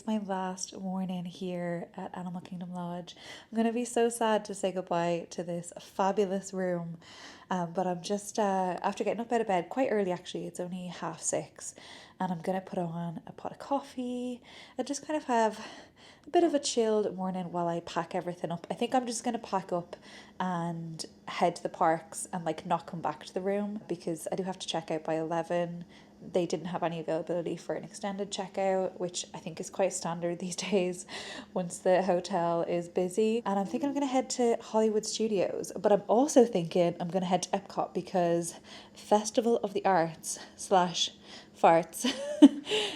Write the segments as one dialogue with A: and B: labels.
A: My last morning here at Animal Kingdom Lodge. I'm going to be so sad to say goodbye to this fabulous room, but I'm just after getting up out of bed quite early. Actually, it's only 6:30, and I'm going to put on a pot of coffee and just kind of have a bit of a chilled morning while I pack everything up. I think I'm just going to pack up and head to the parks and like not come back to the room because I do have to check out by 11. They didn't have any availability for an extended checkout, which I think is quite standard these days once the hotel is busy. And I'm thinking I'm going to head to Hollywood Studios, but I'm also thinking I'm going to head to Epcot because Festival of the Arts / farts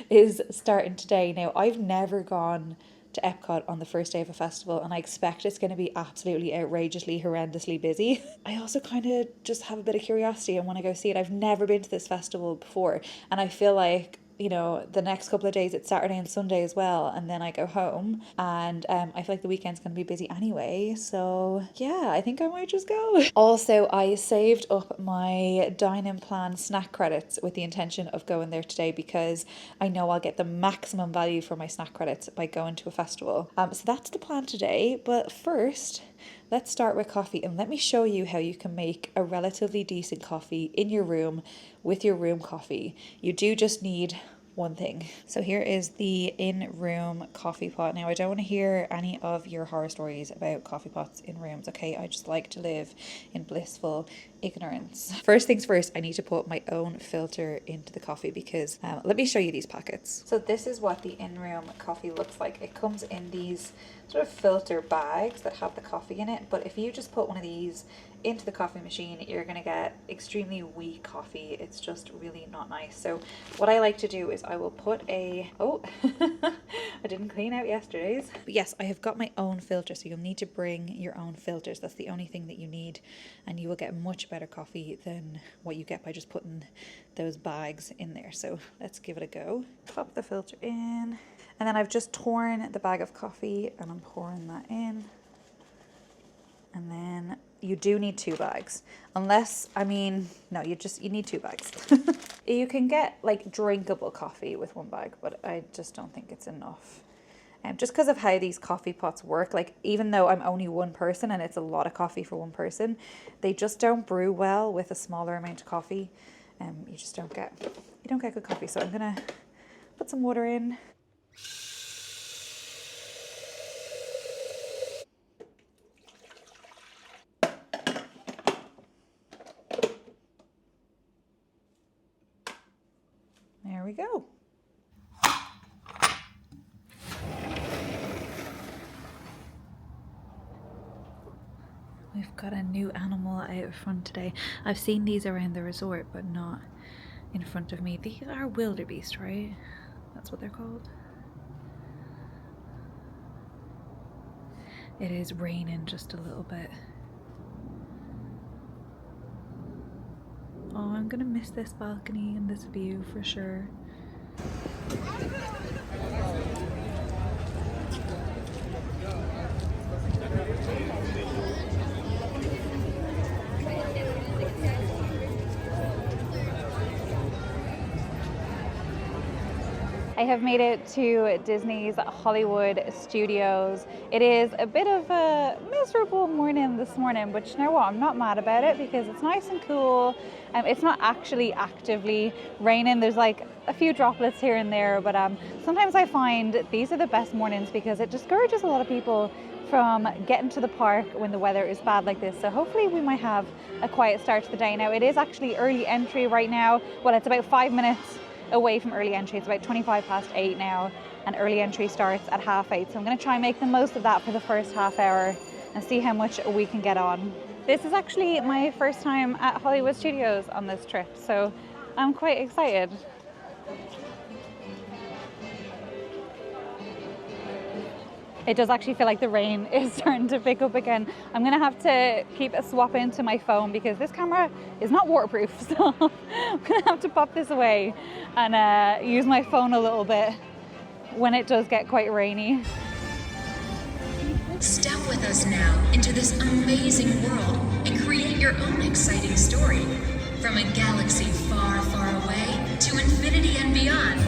A: is starting today. Now, I've never gone to Epcot on the first day of a festival, and I expect it's going to be absolutely outrageously horrendously busy. I also kind of just have a bit of curiosity and want to go see it. I've never been to this festival before, and I feel like, you know, the next couple of days it's Saturday and Sunday as well, and then I go home, and I feel like the weekend's going to be busy anyway, so yeah, I think I might just go. Also, I saved up my dine-in plan snack credits with the intention of going there today because I know I'll get the maximum value for my snack credits by going to a festival. So that's the plan today, but first, let's start with coffee, and let me show you how you can make a relatively decent coffee in your room with your room coffee. You do just need one thing. So here is the in-room coffee pot. Now, I don't want to hear any of your horror stories about coffee pots in rooms, okay? I just like to live in blissful ignorance. First things first, I need to put my own filter into the coffee because let me show you these packets. So this is what the in-room coffee looks like. It comes in these sort of filter bags that have the coffee in it, but if you just put one of these into the coffee machine, you're going to get extremely weak coffee. It's just really not nice. So what I like to do is I will put a I didn't clean out yesterday's, but yes, I have got my own filter. So you'll need to bring your own filters. That's the only thing that you need, and you will get much better coffee than what you get by just putting those bags in there. So let's give it a go. Pop the filter in, and then I've just torn the bag of coffee and I'm pouring that in. And then you do need 2 bags, unless, I mean, no, you need 2 bags. You can get like drinkable coffee with 1 bag, but I just don't think it's enough. Just because of how these coffee pots work, like even though I'm only one person and it's a lot of coffee for one person, they just don't brew well with a smaller amount of coffee. You just don't get good coffee. So I'm gonna put some water in. There we go. We've got a new animal out front today. I've seen these around the resort, but not in front of me. These are wildebeest, right? That's what they're called. It is raining just a little bit. Oh, I'm gonna miss this balcony and this view for sure. I have made it to Disney's Hollywood Studios. It is a bit of a miserable morning this morning, but you know what? I'm not mad about it because it's nice and cool. It's not actually actively raining. There's like a few droplets here and there, but sometimes I find these are the best mornings because it discourages a lot of people from getting to the park when the weather is bad like this. So hopefully we might have a quiet start to the day. Now, it is actually early entry right now. Well, it's about 5 minutes away from early entry. It's about 8:25 now, and early entry starts at 8:30. So I'm going to try and make the most of that for the first half hour and see how much we can get on. This is actually my first time at Hollywood Studios on this trip, so I'm quite excited. it does actually feel like the rain is starting to pick up again. I'm gonna have to keep swapping to my phone because this camera is not waterproof, so I'm gonna have to pop this away and use my phone a little bit when it does get quite rainy.
B: Step with us now into this amazing world and create your own exciting story. From a galaxy far, far away to infinity and beyond.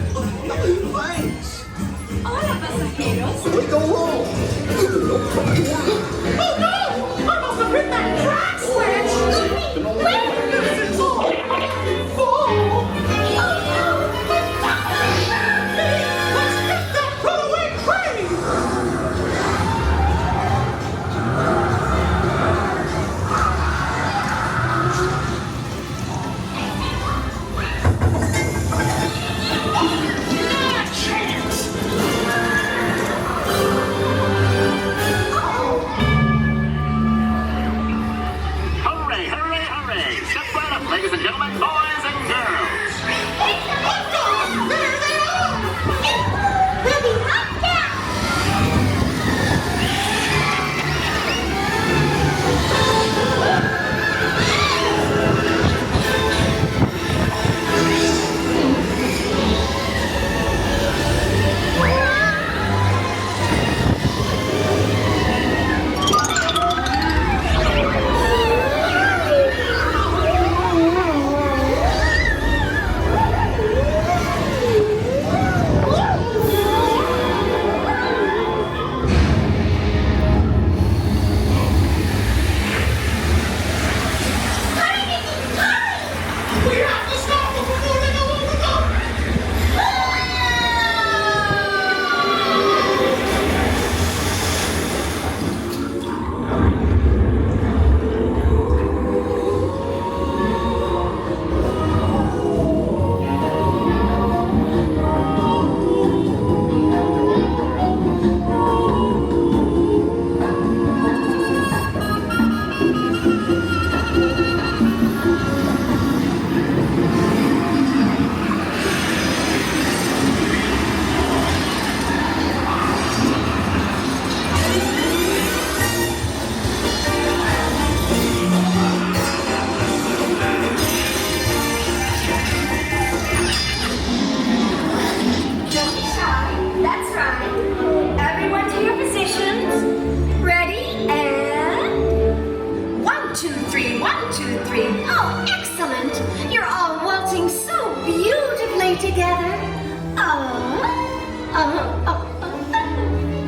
C: Thanks!
D: Hola, pasajeros.
C: We go wrong.
D: Oh no! I must have hit that track switch! Where is it all? Oh no! Let's hit that runaway train!
E: Ladies and gentlemen, boys and girls.
D: There they are! We'll be right back!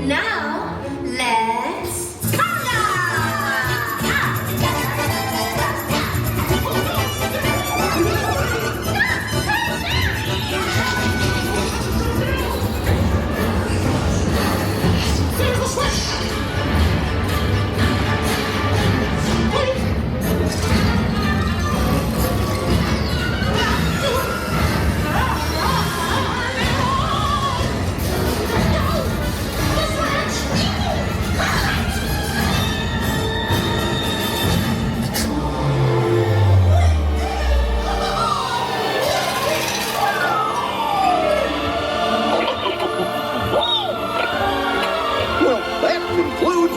D: Now, let's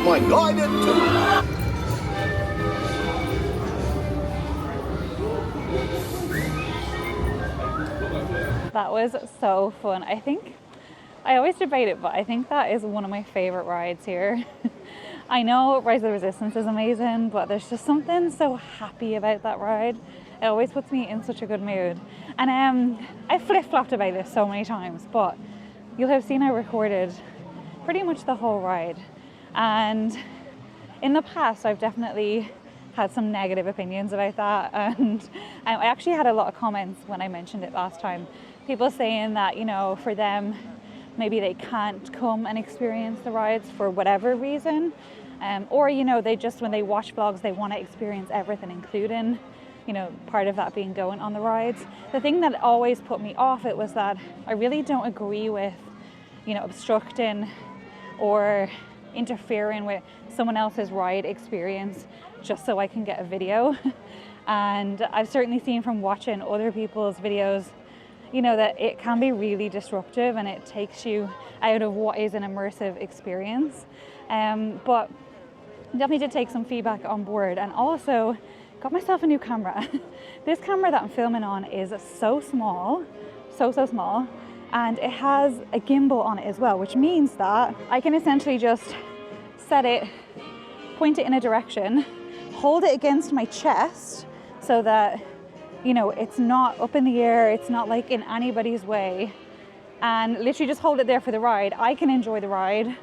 C: my guided tour.
A: That was so fun. I always debate it, but I think that is one of my favorite rides here. I know Rise of the Resistance is amazing, but there's just something so happy about that ride. It always puts me in such a good mood. And I flip-flopped about this so many times, but you'll have seen I recorded pretty much the whole ride. And in the past, I've definitely had some negative opinions about that. And I actually had a lot of comments when I mentioned it last time. People saying that, you know, for them, maybe they can't come and experience the rides for whatever reason. Or, you know, they just, when they watch vlogs, they want to experience everything, including, you know, part of that being going on the rides. The thing that always put me off it was that I really don't agree with, you know, obstructing or interfering with someone else's ride experience just so I can get a video. And I've certainly seen from watching other people's videos, you know, that it can be really disruptive and it takes you out of what is an immersive experience. But definitely did take some feedback on board, and also got myself a new camera. This camera that I'm filming on is so small, so small, and it has a gimbal on it as well, which means that I can essentially just set it, point it in a direction, hold it against my chest so that, you know, it's not up in the air, it's not like in anybody's way, and literally just hold it there for the ride. I can enjoy the ride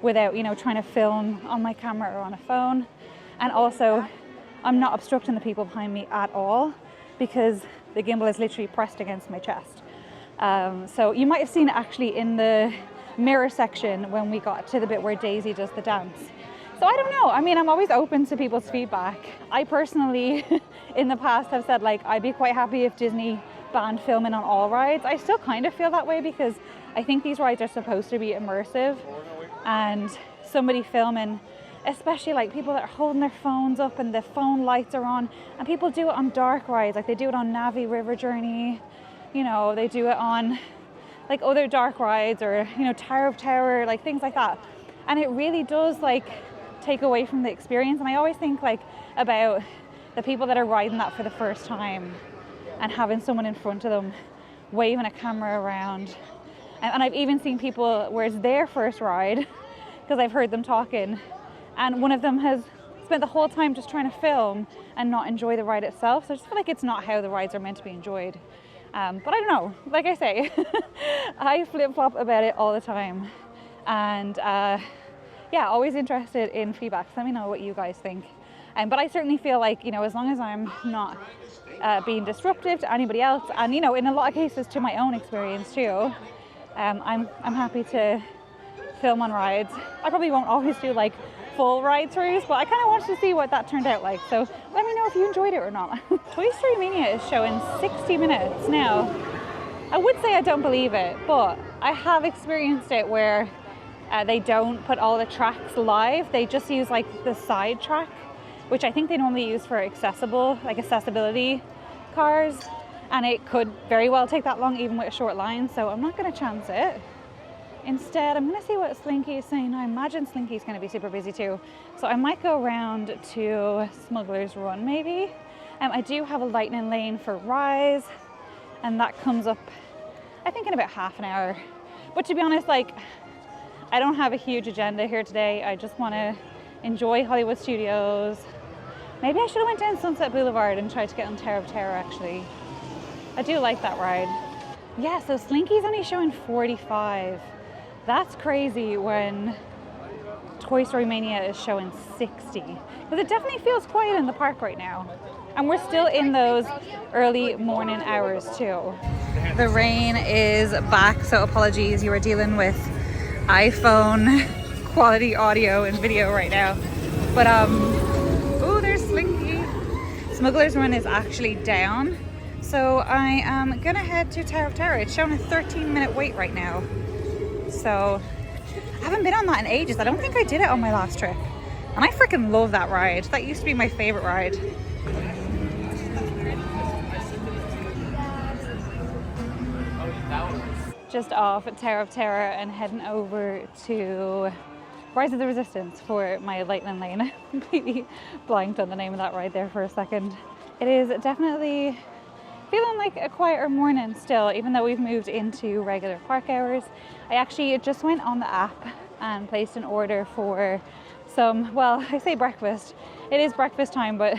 A: without, you know, trying to film on my camera or on a phone. And also, I'm not obstructing the people behind me at all because the gimbal is literally pressed against my chest. So you might have seen it actually in the mirror section when we got to the bit where Daisy does the dance. So I don't know. I mean, I'm always open to people's feedback. I personally, in the past, have said like I'd be quite happy if Disney banned filming on all rides. I still kind of feel that way because I think these rides are supposed to be immersive, and somebody filming, especially like people that are holding their phones up and the phone lights are on, and people do it on dark rides, like they do it on Navi River Journey, you know, they do it on like other dark rides, or, you know, Tower of Terror, like things like that. And it really does like take away from the experience. And I always think like about the people that are riding that for the first time and having someone in front of them waving a camera around. And I've even seen people where it's their first ride, because I've heard them talking, and one of them has spent the whole time just trying to film and not enjoy the ride itself. So I just feel like it's not how the rides are meant to be enjoyed. But I don't know, like I say, I flip-flop about it all the time. And yeah, always interested in feedback. So let me know what you guys think. But I certainly feel like, you know, as long as I'm not being disruptive to anybody else, and, you know, in a lot of cases to my own experience too, I'm happy to film on rides. I probably won't always do like full ride throughs, but I kind of wanted to see what that turned out like. So let me know if you enjoyed it or not. Toy Story Mania is showing 60 minutes now. I would say I don't believe it, but I have experienced it where they don't put all the tracks live. They just use like the side track, which I think they normally use for accessibility cars. And it could very well take that long, even with a short line. So I'm not going to chance it. Instead, I'm going to see what Slinky is saying. I imagine Slinky's going to be super busy too. So I might go around to Smuggler's Run maybe. I do have a lightning lane for Rise, and that comes up, I think, in about half an hour. But to be honest, like, I don't have a huge agenda here today. I just want to enjoy Hollywood Studios. Maybe I should have went down Sunset Boulevard and tried to get on Tower of Terror, actually. I do like that ride. Yeah, so Slinky's only showing 45. That's crazy when Toy Story Mania is showing 60. Because it definitely feels quiet in the park right now. And we're still in those early morning hours too. The rain is back, so apologies. You are dealing with iPhone quality audio and video right now. But oh, there's Slinky. Smuggler's Run is actually down. So I am gonna head to Tower of Terror. It's showing a 13-minute wait right now. So I haven't been on that in ages. I don't think I did it on my last trip. And I freaking love that ride. That used to be my favorite ride. Just off at Tower of Terror and heading over to Rise of the Resistance for my lightning lane. I completely blanked on the name of that ride there for a second. It is definitely feeling like a quieter morning still, even though we've moved into regular park hours. I actually just went on the app and placed an order for some, well, I say breakfast. It is breakfast time, but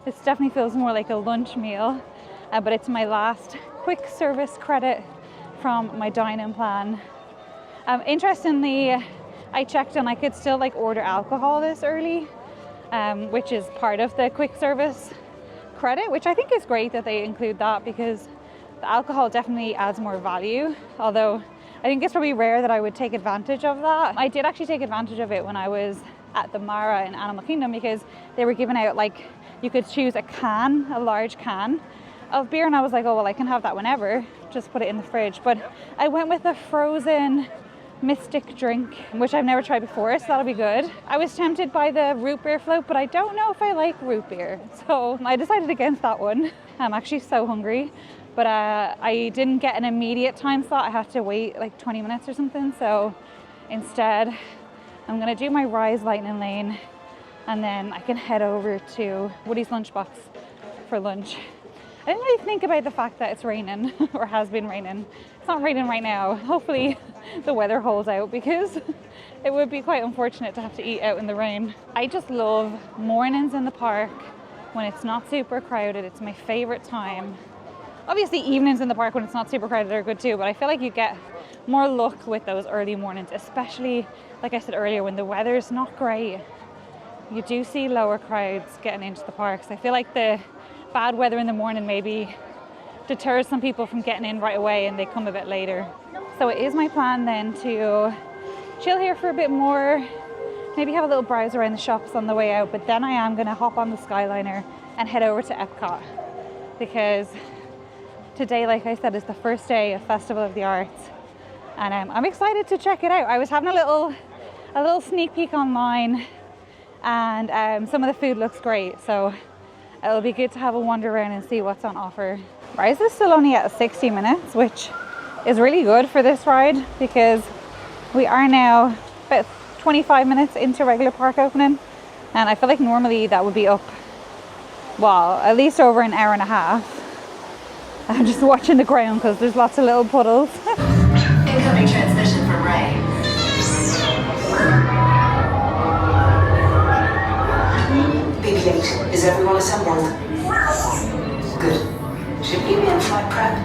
A: this definitely feels more like a lunch meal. But it's my last quick service credit from my dine-in plan. Interestingly, I checked and I could still like order alcohol this early, which is part of the quick service credit, which I think is great that they include that, because the alcohol definitely adds more value. Although I think it's probably rare that I would take advantage of that. I did actually take advantage of it when I was at the Mara in Animal Kingdom, because they were giving out, like, you could choose a large can of beer, and I was like, oh well, I can have that whenever, just put it in the fridge. But I went with a frozen Mystic drink, which I've never tried before, so that'll be good. I was tempted by the root beer float, but I don't know if I like root beer, so I decided against that one. I'm actually so hungry, but I didn't get an immediate time slot. I had to wait like 20 minutes or something. So instead, I'm gonna do my Rise Lightning Lane, and then I can head over to Woody's Lunchbox for lunch. I didn't really think about the fact that it's raining or has been raining. It's not raining right now. Hopefully the weather holds out, because it would be quite unfortunate to have to eat out in the rain. I just love mornings in the park when it's not super crowded. It's my favorite time. Obviously evenings in the park when it's not super crowded are good too, but I feel like you get more luck with those early mornings, especially like I said earlier, when the weather's not great. You do see lower crowds getting into the parks. I feel like the bad weather in the morning maybe deters some people from getting in right away and they come a bit later. So it is my plan then to chill here for a bit more, maybe have a little browse around the shops on the way out, but then I am going to hop on the Skyliner and head over to Epcot, because today, like I said, is the first day of Festival of the Arts, and I'm excited to check it out. I was having a little sneak peek online, and some of the food looks great, so it'll be good to have a wander around and see what's on offer. Rise is still only at 60 minutes, which is really good for this ride, because we are now about 25 minutes into regular park opening, and I feel like normally that would be up, well, at least over an hour and a half. I'm just watching the ground because there's lots of little puddles.
F: Incoming transmission from Ray. BB-8, is everyone assembled? Good. Should we be in flight prep?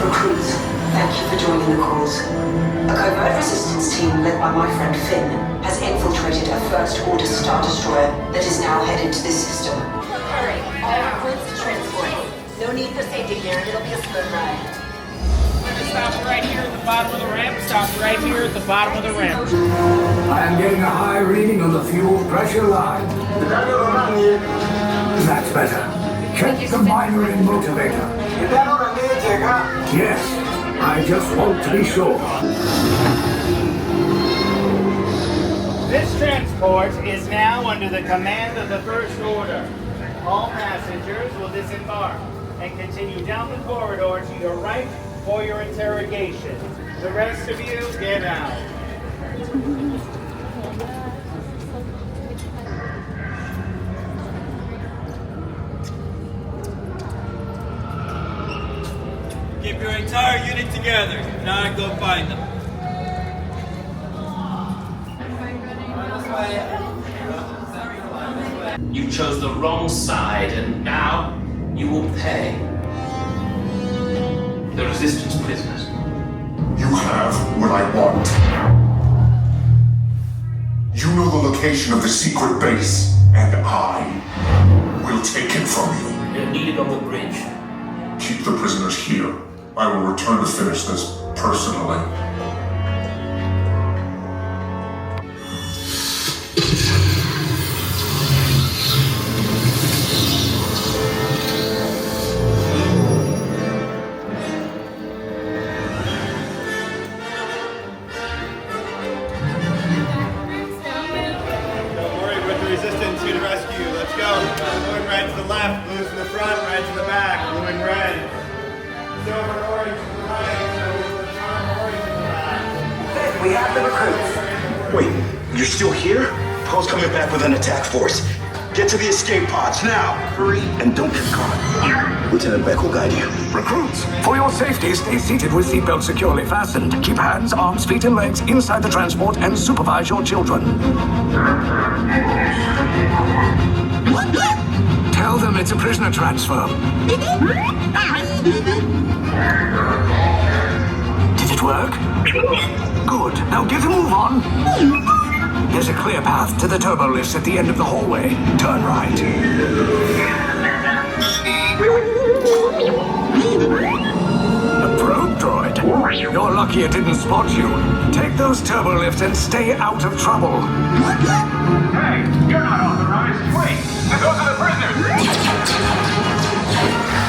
F: Recruits, thank you for joining the cause. A covert resistance team led by my friend Finn has infiltrated a First Order Star Destroyer that is now headed to this system. Hurry, all recruits to transport. No need for safety gear, it'll be a smooth ride.
G: We're gonna stop right here at the bottom of the ramp. Stop right here at the bottom of the ramp.
H: I am getting a high reading on the fuel pressure line. That's better. Check the minor in motivator. Yes, I just want to be sure.
G: This transport is now under the command of the First Order. All passengers will disembark and continue down the corridor to your right for your interrogation. The rest of you, get out.
I: Keep your entire unit together. If not, go find them.
J: You chose the wrong side, and now you will pay. The resistance prisoners.
K: You have what I want. You know the location of the secret base, and I will take it from you.
J: You're needed on the bridge.
K: Keep the prisoners here. I will return to finish this personally.
H: We have the recruits.
C: Wait, you're still here? Paul's coming back with an attack force. Get to the escape pods now. Hurry and don't get caught. Lieutenant Beck will guide you.
H: Recruits, for your safety, stay seated with seatbelts securely fastened. Keep hands, arms, feet, and legs inside the transport and supervise your children. Tell them it's a prisoner transfer. Did it work? Good. Now get a move on. There's a clear path to the turbo lifts at the end of the hallway. Turn right. A probe droid. You're lucky it didn't spot you. Take those turbo lifts and stay out of trouble.
E: Hey, you're not authorized. Wait, those are the prisoners.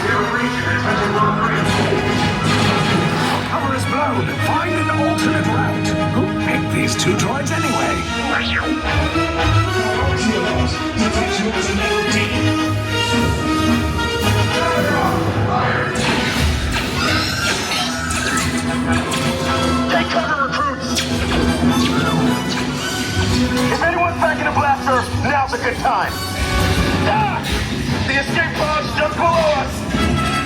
E: You're breaching attention on bridge.
H: Cover is blown. Find an alternate route. Who picked these two droids anyway?
C: now's a good time. Ah! The escape pod's just below us.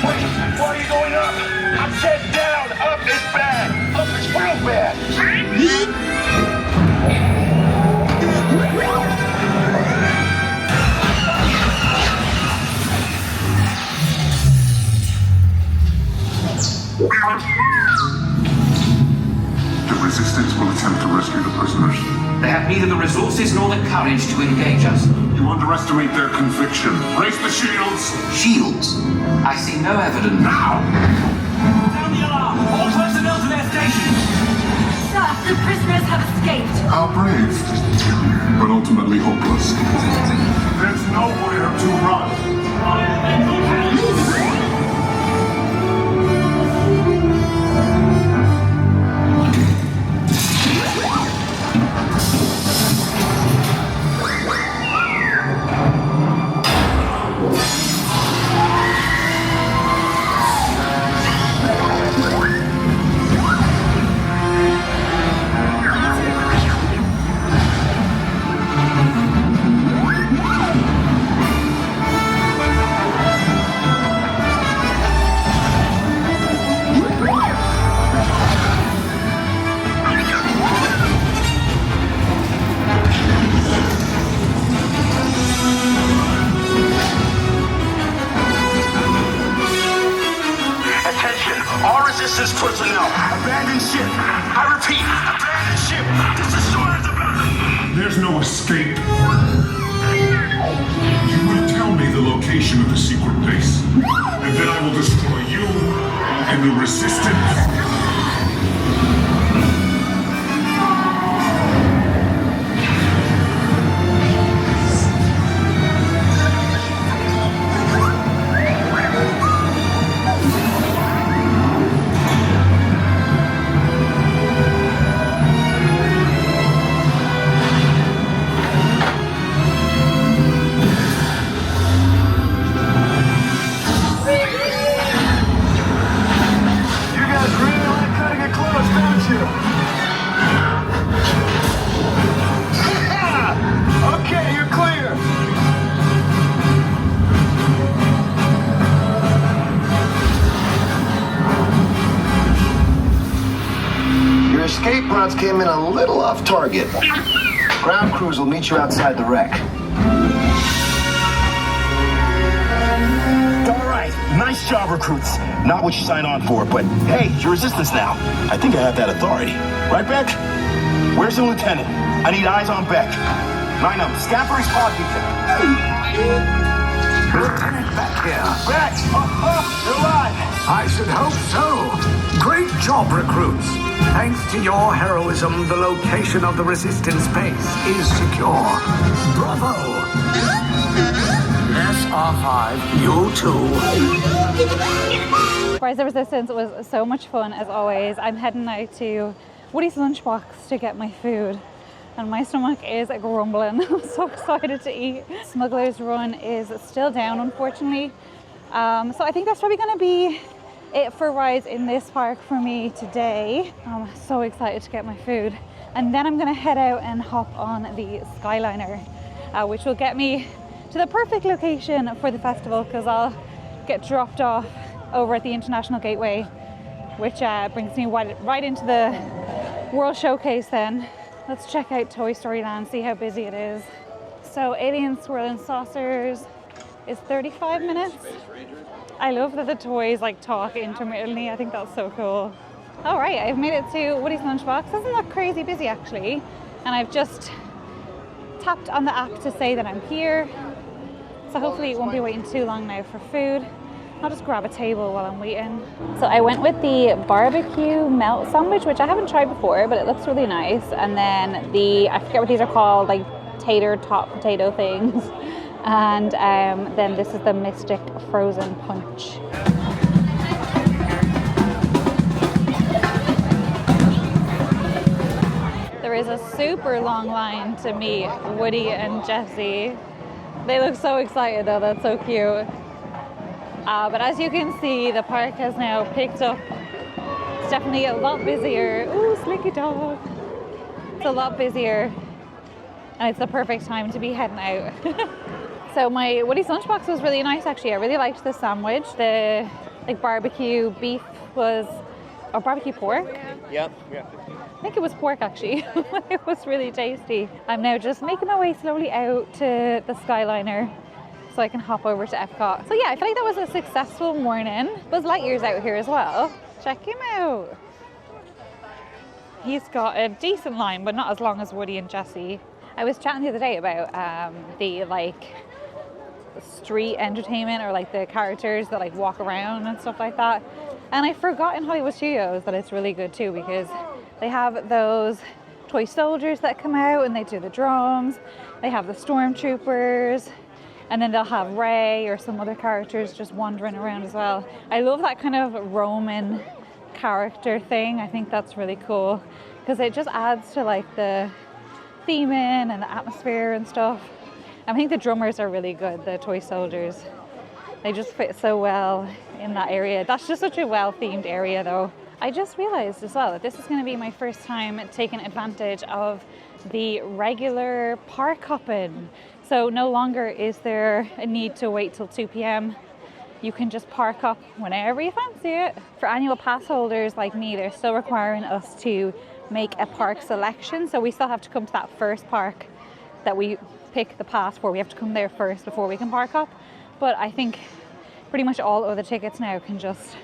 C: Wait, why are you going up? I said down. Up is bad. Up is real bad.
K: The Resistance will attempt to rescue the prisoners.
J: They have neither the resources nor the courage to engage us.
K: You underestimate their conviction. Raise the shields!
J: Shields? I see no evidence.
K: Now!
H: Sound the alarm! All personnel to their stations!
D: Sir, the prisoners have escaped.
K: How brave, but ultimately hopeless. There's nowhere to run.
C: Resistance personnel, abandon ship. I repeat, abandon ship. This is short of the battle.
K: There's no escape. You will tell me the location of the secret base, and then I will destroy you and the Resistance.
C: Escape pods came in a little off target. Ground crews will meet you outside the wreck. All right, nice job, recruits. Not what you signed on for, but hey, you're Resistance now. I think I have that authority. Right, Beck? Where's the lieutenant? I need eyes on Beck. Line up, scan for his pod detail.
H: Lieutenant Beck here.
C: Beck! You're alive!
H: I should hope so. Great job, recruits. Thanks to your heroism, the location of the Resistance base is secure. Bravo! Yes, R5, you too.
A: Rise of Resistance was so much fun as always. I'm heading now to Woody's Lunchbox to get my food. And my stomach is grumbling. I'm so excited to eat. Smuggler's Run is still down, unfortunately. So I think that's probably going to be it for rides in this park for me today. I'm so excited to get my food. And then I'm going to head out and hop on the Skyliner, which will get me to the perfect location for the festival because I'll get dropped off over at the International Gateway, which brings me right into the World Showcase then. Let's check out Toy Story Land, see how busy it is. So Alien Swirling Saucers is 35 minutes. I love that the toys like talk intermittently. I think that's so cool. All right, I've made it to Woody's Lunchbox. Isn't that crazy busy actually? And I've just tapped on the app to say that I'm here. So hopefully it won't be waiting too long now for food. I'll just grab a table while I'm waiting. So I went with the barbecue melt sandwich, which I haven't tried before, but it looks really nice. And then the, I forget what these are called, like tater tot potato things. And then this is the Mystic Frozen Punch. There is a super long line to meet Woody and Jessie. They look so excited though, that's so cute. But as you can see, the park has now picked up. It's definitely a lot busier. Ooh, Slinky Dog. It's a lot busier
L: and it's the perfect time to be heading out. So my Woody's lunchbox was really nice actually. I really liked the sandwich. The like barbecue beef was, or barbecue pork.
M: Yep.
L: I think it was pork actually. It was really tasty. I'm now just making my way slowly out to the Skyliner so I can hop over to Epcot. So yeah, I feel like that was a successful morning. Buzz Lightyear's out here as well. Check him out. He's got a decent line, but not as long as Woody and Jessie. I was chatting the other day about the like street entertainment, or like the characters that like walk around and stuff like that. And I forgot in Hollywood Studios that it's really good too, because they have those toy soldiers that come out and they do the drums. They have the stormtroopers, and then they'll have Rey or some other characters just wandering around as well. I love that kind of Roman character thing. I think that's really cool because it just adds to like the theming and the atmosphere and stuff. I think the drummers are really good, the toy soldiers. They just fit so well in that area. That's just such a well-themed area though. I just realized as well that this is going to be my first time taking advantage of the regular park hopping. So no longer is there a need to wait till 2 p.m. You can just park up whenever you fancy it. For annual pass holders like me, they're still requiring us to make a park selection. So we still have to come to that first park that we pick the pass for. We have to come there first before we can park up. But I think pretty much all other tickets now can just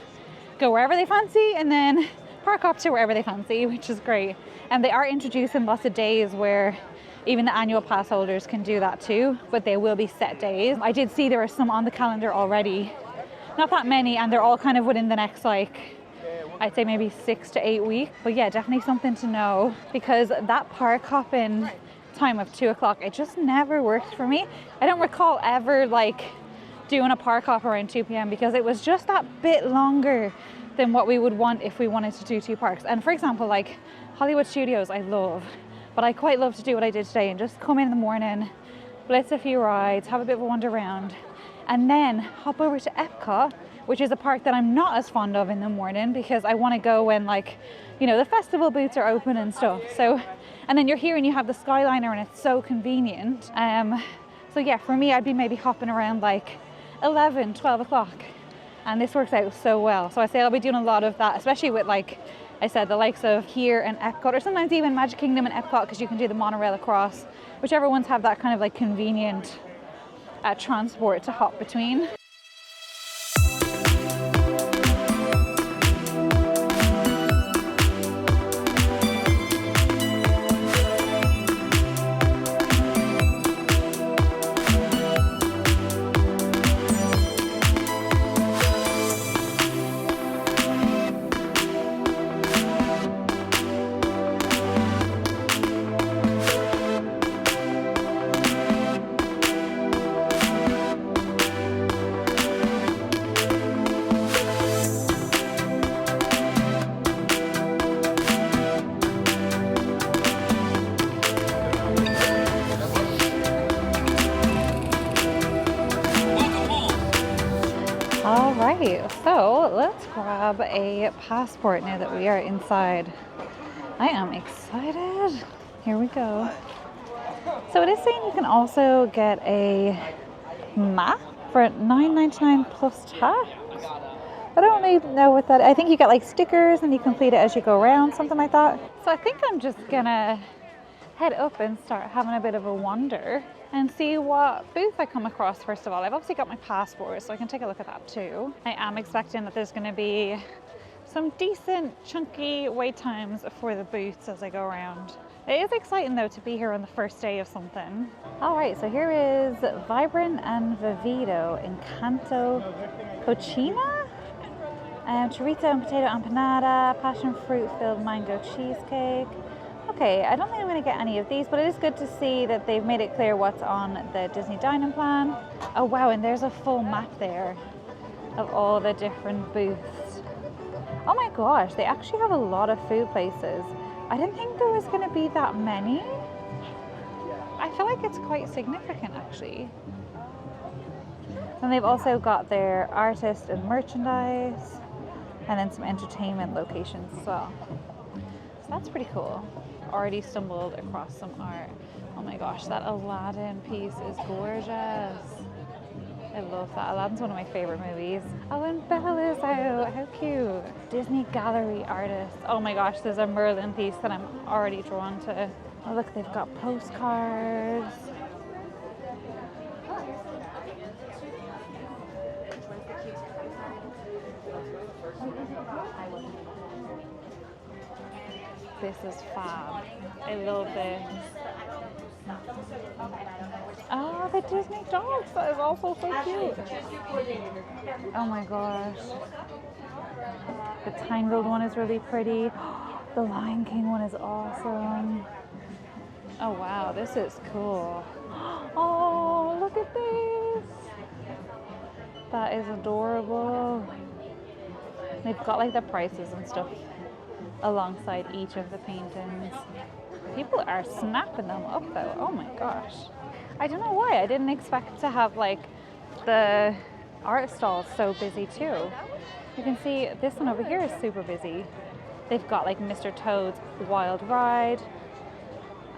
L: go wherever they fancy and then park up to wherever they fancy, which is great. And they are introducing lots of days where even the annual pass holders can do that too, but they will be set days. I did see there are some on the calendar already. Not that many, and they're all kind of within the next, like, I'd say maybe 6 to 8 weeks. But yeah, definitely something to know, because that park hopping time of 2 o'clock, it just never worked for me. I don't recall ever like doing a park hop around 2 p.m. because it was just that bit longer than what we would want if we wanted to do 2 parks. And for example, like Hollywood Studios, I love, but I quite love to do what I did today and just come in the morning, blitz a few rides, have a bit of a wander around, and then hop over to Epcot, which is a park that I'm not as fond of in the morning because I want to go when, like, you know, the festival booths are open and stuff. So, and then you're here and you have the Skyliner and it's so convenient. So yeah, for me, I'd be maybe hopping around like 11, 12 o'clock. And this works out so well. So I say I'll be doing a lot of that, especially with, like I said, the likes of here and Epcot, or sometimes even Magic Kingdom and Epcot, because you can do the monorail across, whichever ones have that kind of like convenient transport to hop between. So let's grab a passport now that we are inside. I am excited. Here we go. So it is saying you can also get a map for $9.99 plus tax. I don't really know what that is. I think you get like stickers and you complete it as you go around, something like that. So I think I'm just gonna head up and start having a bit of a wander and see what booth I come across first of all. I've obviously got my passport, so I can take a look at that too. I am expecting that there's gonna be some decent chunky wait times for the booths as I go around. It is exciting though to be here on the first day of something. All right, so here is Vibrant and Vivido Encanto Cochina, chorizo and potato empanada, passion fruit filled mango cheesecake. Okay, I don't think I'm going to get any of these, but it is good to see that they've made it clear what's on the Disney dining plan. Oh wow, and there's a full map there of all the different booths. Oh my gosh, they actually have a lot of food places. I didn't think there was going to be that many. I feel like it's quite significant actually. And they've also got their artist and merchandise, and then some entertainment locations as well. That's pretty cool. Already stumbled across some art. Oh my gosh, that Aladdin piece is gorgeous. I love that. Aladdin's one of my favorite movies. Oh, and Bella's out. How cute. Disney Gallery artists. Oh my gosh, there's a Merlin piece that I'm already drawn to. Oh look, they've got postcards. This is fab. I love this. Oh, the Disney dogs. That is also so cute. Oh my gosh. The Tangled one is really pretty. The Lion King one is awesome. Oh wow, this is cool. Oh, look at this. That is adorable. They've got like the prices and stuff alongside each of the paintings. People are snapping them up though. Oh my gosh. I don't know why. I didn't expect to have like the art stalls so busy too. You can see this one over here is super busy. They've got like Mr. Toad's Wild Ride,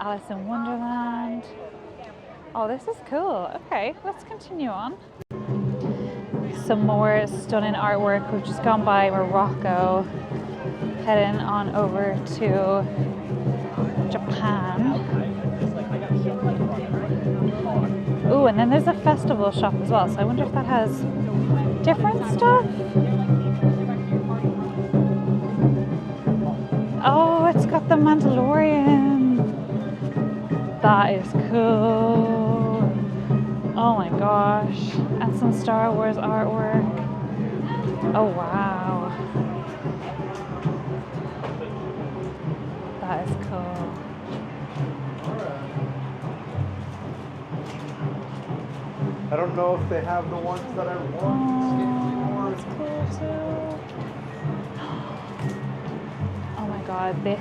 L: Alice in Wonderland. Oh, this is cool. Okay, let's continue on. Some more stunning artwork. We've just gone by Morocco, heading on over to Japan. Ooh, and then there's a festival shop as well, so I wonder if that has different stuff. Oh, it's got the Mandalorian. That is cool. Oh my gosh. And some Star Wars artwork. Oh wow. That is cool.
M: I don't know if they have the ones that I want.
L: Oh, that's cool too. Oh my god, this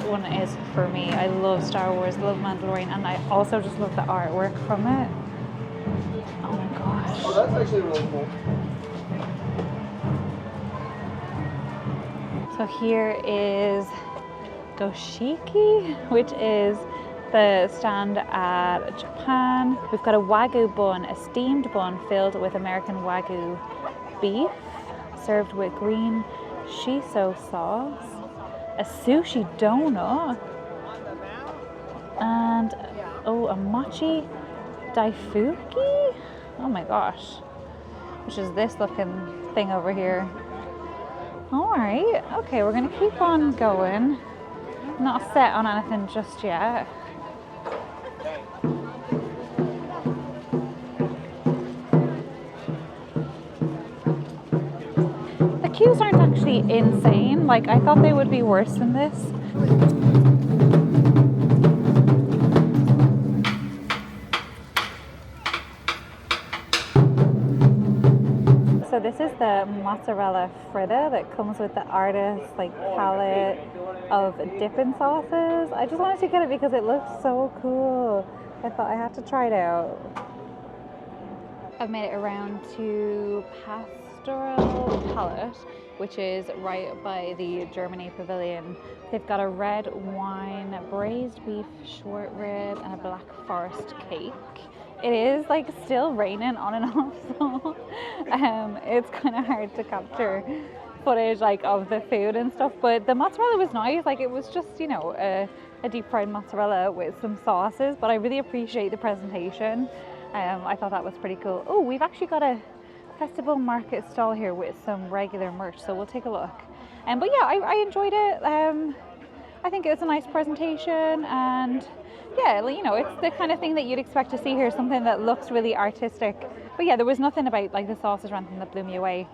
L: one is for me. I love Star Wars, love Mandalorian, and I also just love the artwork from it. Oh my gosh.
M: Oh, that's actually really cool.
L: So here is Goshiki, which is the stand at Japan. We've got a Wagyu bun, a steamed bun filled with American Wagyu beef, served with green shiso sauce, a sushi donut, and oh, a mochi daifuki. Oh my gosh, which is this looking thing over here. All right, okay, we're gonna keep on going. Not set on anything just yet. The queues aren't actually insane. Like, I thought they would be worse than this. So this is the mozzarella fritta that comes with the artist's like palette of dipping sauces. I just wanted to get it because it looks so cool. I thought I had to try it out. I've made it around to Pastoral Palette, which is right by the Germany Pavilion. They've got a red wine, braised beef short rib, and a black forest cake. It is like still raining on and off, so it's kind of hard to capture footage like of the food and stuff, but the mozzarella was nice. Like, it was just, you know, a deep fried mozzarella with some sauces, but I really appreciate the presentation. I thought that was pretty cool. Oh, we've actually got a festival market stall here with some regular merch, so we'll take a look. But yeah, I enjoyed it. I think it was a nice presentation, and yeah, you know, it's the kind of thing that you'd expect to see here, something that looks really artistic. But yeah, there was nothing about like the sauces or anything that blew me away,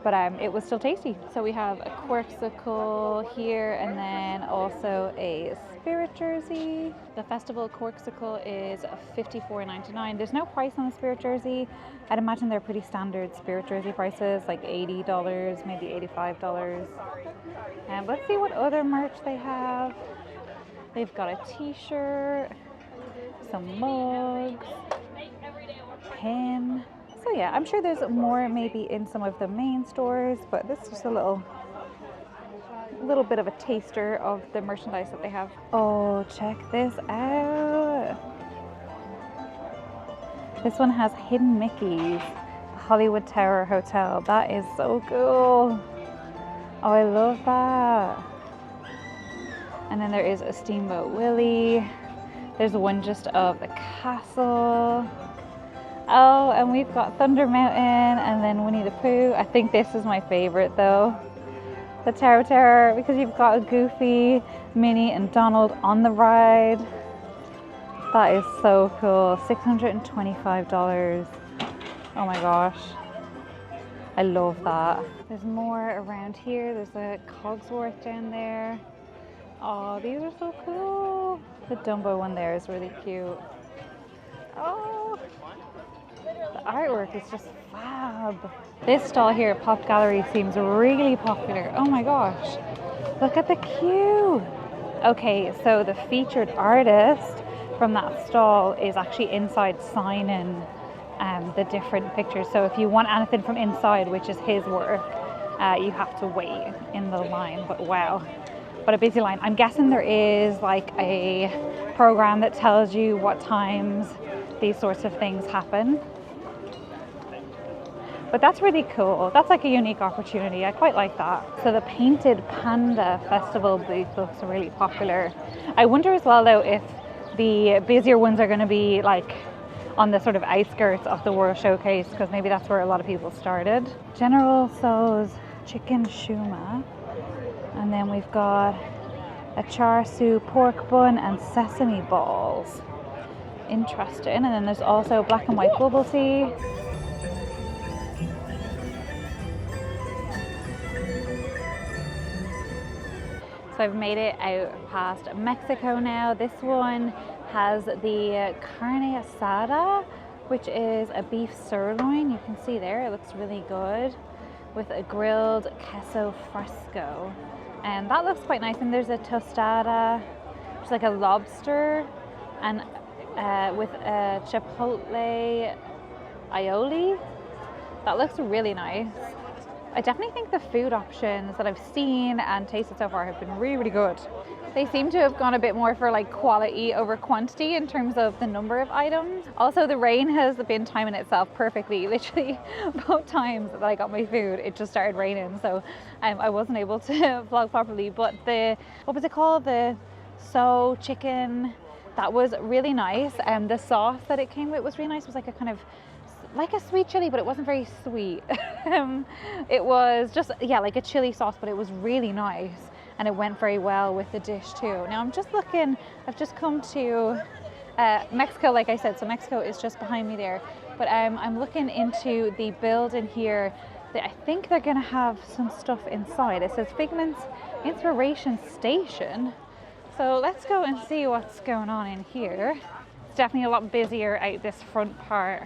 L: but it was still tasty. So we have a Corksicle here, and then also a Spirit jersey. The festival Corksicle is $54.99. There's no price on the Spirit jersey. I'd imagine they're pretty standard Spirit jersey prices, like $80, maybe $85. And let's see what other merch they have. They've got a t-shirt, some mugs, pin. So yeah, I'm sure there's more maybe in some of the main stores, but this is just a little a little bit of a taster of the merchandise that they have. Oh, check this out. This one has hidden Mickeys, Hollywood Tower Hotel. That is so cool. Oh, I love that. And then there is a Steamboat Willie. There's one just of the castle. Oh, and we've got Thunder Mountain and then Winnie the Pooh. I think this is my favorite though. The Tower Tower, because you've got a Goofy, Minnie and Donald on the ride. That is so cool. $625. Oh my gosh. I love that. There's more around here. There's a Cogsworth down there. Oh, these are so cool. The Dumbo one there is really cute. Oh, the artwork is just fab. This stall here at Pop Gallery seems really popular. Oh my gosh, look at the queue. Okay, so the featured artist from that stall is actually inside signing the different pictures. So if you want anything from inside, which is his work, you have to wait in the line. But wow, what a busy line. I'm guessing there is like a program that tells you what times these sorts of things happen. But that's really cool. That's like a unique opportunity. I quite like that. So the Painted Panda Festival booth looks really popular. I wonder as well though if the busier ones are going to be like on the sort of outskirts of the World Showcase, because maybe that's where a lot of people started. General Tso's Chicken Shuma. And then we've got a char siu pork bun and sesame balls. Interesting. And then there's also black and white bubble tea. So I've made it out past Mexico now. This one has the carne asada, which is a beef sirloin. You can see there, it looks really good, with a grilled queso fresco. And that looks quite nice. And there's a tostada, which is like a lobster, and with a chipotle aioli. That looks really nice. I definitely think the food options that I've seen and tasted so far have been really, really good. They seem to have gone a bit more for like quality over quantity in terms of the number of items. Also, the rain has been timing itself perfectly. Literally both times that I got my food, it just started raining. So I wasn't able to vlog properly, but what was it called? The So chicken, that was really nice. And the sauce that it came with was really nice. It was like a kind of like a sweet chili, but it wasn't very sweet. It was just, yeah, like a chili sauce, but it was really nice. And it went very well with the dish too. Now I'm just looking, I've just come to Mexico, like I said, so Mexico is just behind me there. But I'm looking into the building here. I think they're gonna have some stuff inside. It says Figment's Inspiration Station. So let's go and see what's going on in here. It's definitely a lot busier out this front part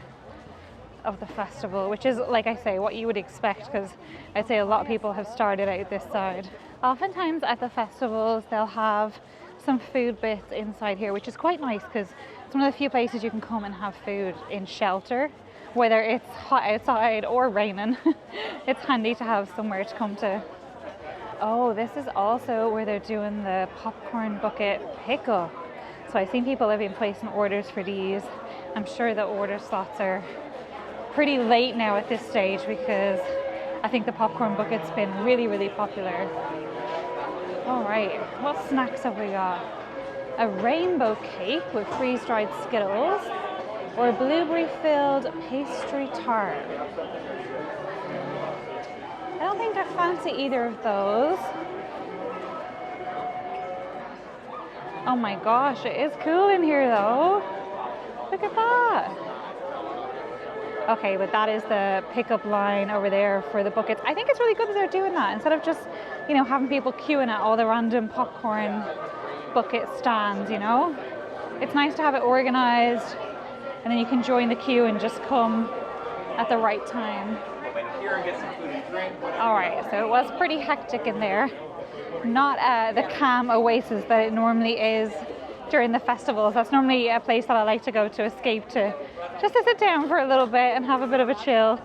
L: of the festival, which is, like I say, what you would expect, because I'd say a lot of people have started out this side. Oftentimes at the festivals they'll have some food bits inside here, which is quite nice because it's one of the few places you can come and have food in shelter, whether it's hot outside or raining. It's handy to have somewhere to come to. Oh, this is also where they're doing the popcorn bucket pickup. So I've seen people have been placing orders for these. I'm sure the order slots are pretty late now at this stage because I think the popcorn bucket's been really, really popular. All right, what snacks have we got? A rainbow cake with freeze-dried Skittles or a blueberry-filled pastry tart. I don't think I fancy either of those. Oh my gosh, it is cool in here though. Look at that. Okay, but that is the pickup line over there for the buckets. I think it's really good that they're doing that instead of just, you know, having people queuing at all the random popcorn bucket stands, you know? It's nice to have it organized and then you can join the queue and just come at the right time. All right, so it was pretty hectic in there. Not the calm oasis that it normally is during the festivals. That's normally a place that I like to go to escape to, just to sit down for a little bit and have a bit of a chill.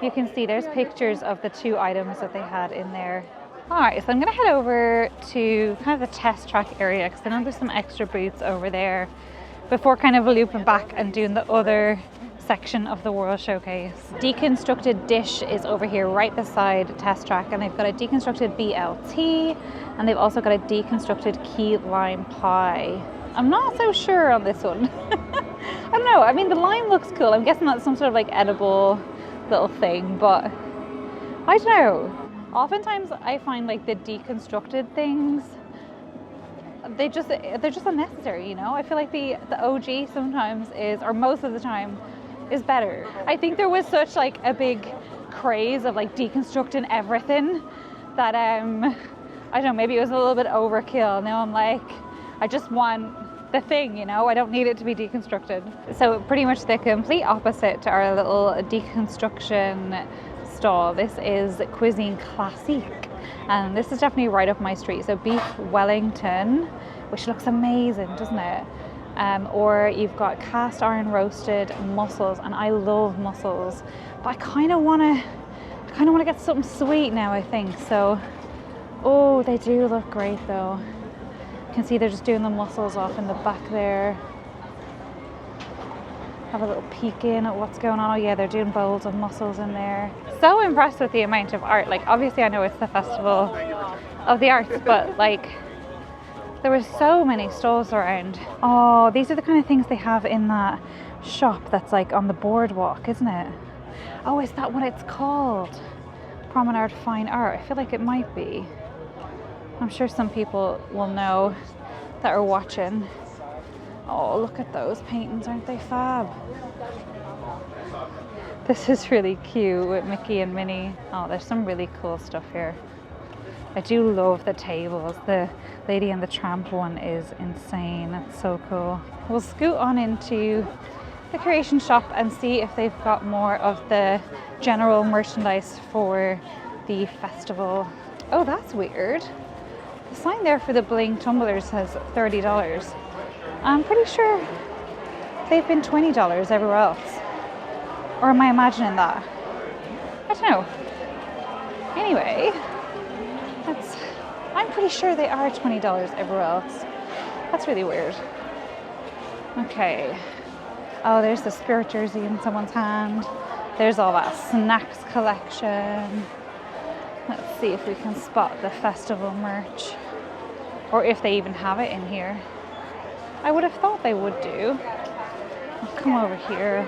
L: You can see there's pictures of the two items that they had in there. Alright, so I'm going to head over to kind of the test track area because I know there's some extra booths over there before kind of looping back and doing the other section of the World Showcase. Deconstructed Dish is over here right beside test track, and they've got a deconstructed BLT and they've also got a deconstructed key lime pie. I'm not so sure on this one. I don't know, I mean the lime looks cool. I'm guessing that's some sort of like edible little thing, but I don't know. Oftentimes I find like the deconstructed things, they're just unnecessary, you know? I feel like the OG sometimes is, or most of the time, is better. I think there was such like a big craze of like deconstructing everything that I don't know, maybe it was a little bit overkill. Now I'm like, I just want the thing, you know? I don't need it to be deconstructed. So pretty much the complete opposite to our little deconstruction stall. This is Cuisine Classique, and this is definitely right up my street. So beef Wellington, which looks amazing, doesn't it? Or you've got cast iron roasted mussels, and I love mussels, but I kind of want to get something sweet now, I think. So, oh, they do look great though. You can see they're just doing the mussels off in the back there. Have a little peek in at what's going on. Oh yeah, they're doing bowls of mussels in there. So impressed with the amount of art. Like obviously I know it's the Festival of the Arts, but like there were so many stalls around. Oh, these are the kind of things they have in that shop that's like on the boardwalk, isn't it? Oh, is that what it's called? Promenade Fine Art. I feel like it might be. I'm sure some people will know that are watching. Oh, look at those paintings, aren't they fab? This is really cute with Mickey and Minnie. Oh, there's some really cool stuff here. I do love the tables. The Lady and the Tramp one is insane. It's so cool. We'll scoot on into the creation shop and see if they've got more of the general merchandise for the festival. Oh, that's weird. The sign there for the bling tumblers says $30. I'm pretty sure they've been $20 everywhere else. Or am I imagining that? I don't know. Anyway, I'm pretty sure they are $20 everywhere else. That's really weird. Okay. Oh, there's the spirit jersey in someone's hand. There's all that snacks collection. Let's see if we can spot the festival merch. Or if they even have it in here. I would have thought they would do. I'll come over here.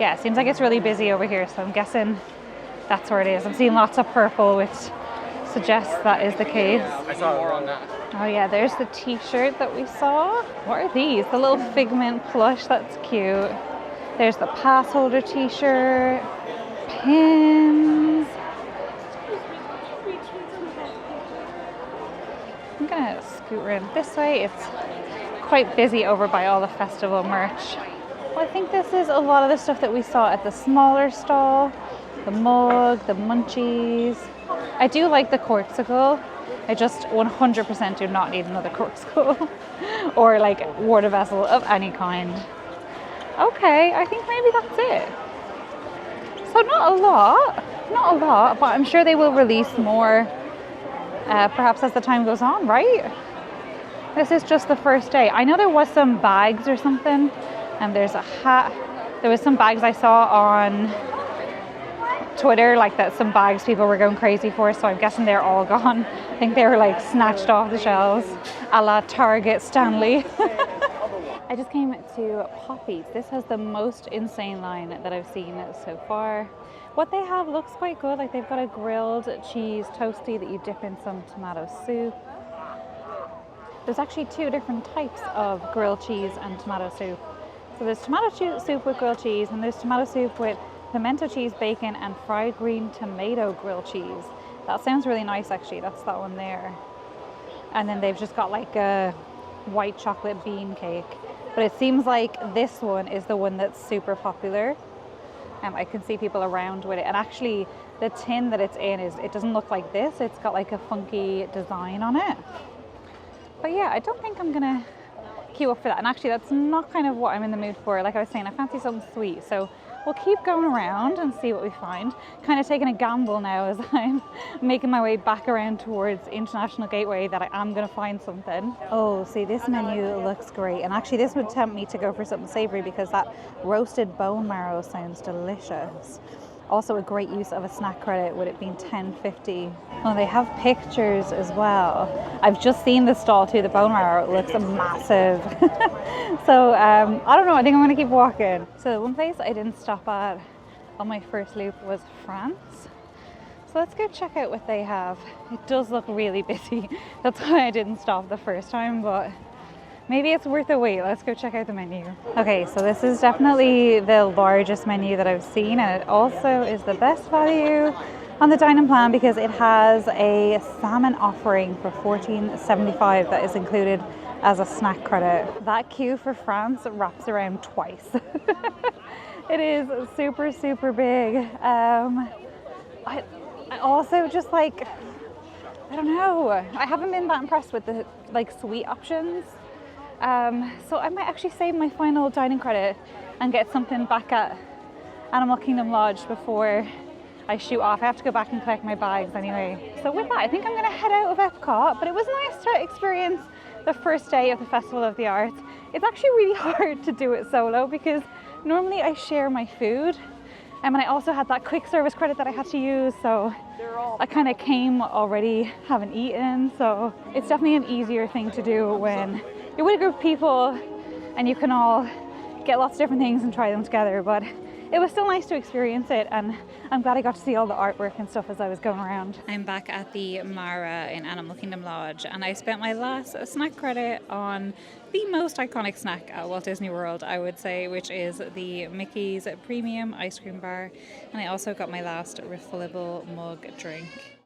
L: Yeah, it seems like it's really busy over here, so I'm guessing that's where it is. I'm seeing lots of purple, which suggests that is the case.
N: I saw more on that.
L: Oh yeah, there's the t-shirt that we saw. What are these? The little Figment plush, that's cute. There's the pass holder t-shirt. Pins. I'm gonna scoot around this way. It's quite busy over by all the festival merch. Well, I think this is a lot of the stuff that we saw at the smaller stall. The mug, the munchies. I do like the corksicle. I just 100% do not need another corksicle or like water vessel of any kind. Okay, I think maybe that's it. So not a lot, but I'm sure they will release more perhaps as the time goes on, right? This is just the first day. I know there was some bags or something, and there's a hat. There was some bags I saw on Twitter, like that some bags people were going crazy for, so I'm guessing they're all gone. I think they were like snatched off the shelves, a la Target Stanley. I just came to Poppy's. This has the most insane line that I've seen so far. What they have looks quite good. Like they've got a grilled cheese toasty that you dip in some tomato soup. There's actually two different types of grilled cheese and tomato soup. So there's tomato soup with grilled cheese, and there's tomato soup with pimento cheese, bacon, and fried green tomato grilled cheese. That sounds really nice, actually. That's that one there. And then they've just got like a white chocolate bean cake. But it seems like this one is the one that's super popular. I can see people around with it. And actually, the tin that it's in it doesn't look like this. It's got like a funky design on it. But yeah, I don't think I'm gonna queue up for that. And actually, that's not kind of what I'm in the mood for. Like I was saying, I fancy something sweet. So we'll keep going around and see what we find. Kind of taking a gamble now as I'm making my way back around towards International Gateway that I am going to find something. Oh, see, this menu looks great. And actually this would tempt me to go for something savory because that roasted bone marrow sounds delicious. Also a great use of a snack credit with it being $10.50. Oh, they have pictures as well. I've just seen the stall too, the bone marrow. It looks massive. So I don't know, I think I'm gonna keep walking. So one place I didn't stop at on my first loop was France. So let's go check out what they have. It does look really busy. That's why I didn't stop the first time, but maybe it's worth a wait. Let's go check out the menu. Okay, so this is definitely the largest menu that I've seen, and it also is the best value on the dining plan because it has a salmon offering for $14.75 that is included as a snack credit. That queue for France wraps around twice. It is super, super big. I also just like, I don't know, I haven't been that impressed with the like sweet options. So I might actually save my final dining credit and get something back at Animal Kingdom Lodge before I shoot off. I have to go back and collect my bags anyway. So with that, I think I'm gonna head out of Epcot, but it was nice to experience the first day of the Festival of the Arts. It's actually really hard to do it solo because normally I share my food, and I also had that quick service credit that I had to use, so I kind of came already having eaten, so it's definitely an easier thing to do when you're with a group of people and you can all get lots of different things and try them together. But it was still nice to experience it, and I'm glad I got to see all the artwork and stuff as I was going around. I'm back at the Mara in Animal Kingdom Lodge, and I spent my last snack credit on the most iconic snack at Walt Disney World, I would say, which is the Mickey's Premium Ice Cream Bar. And I also got my last refillable mug drink.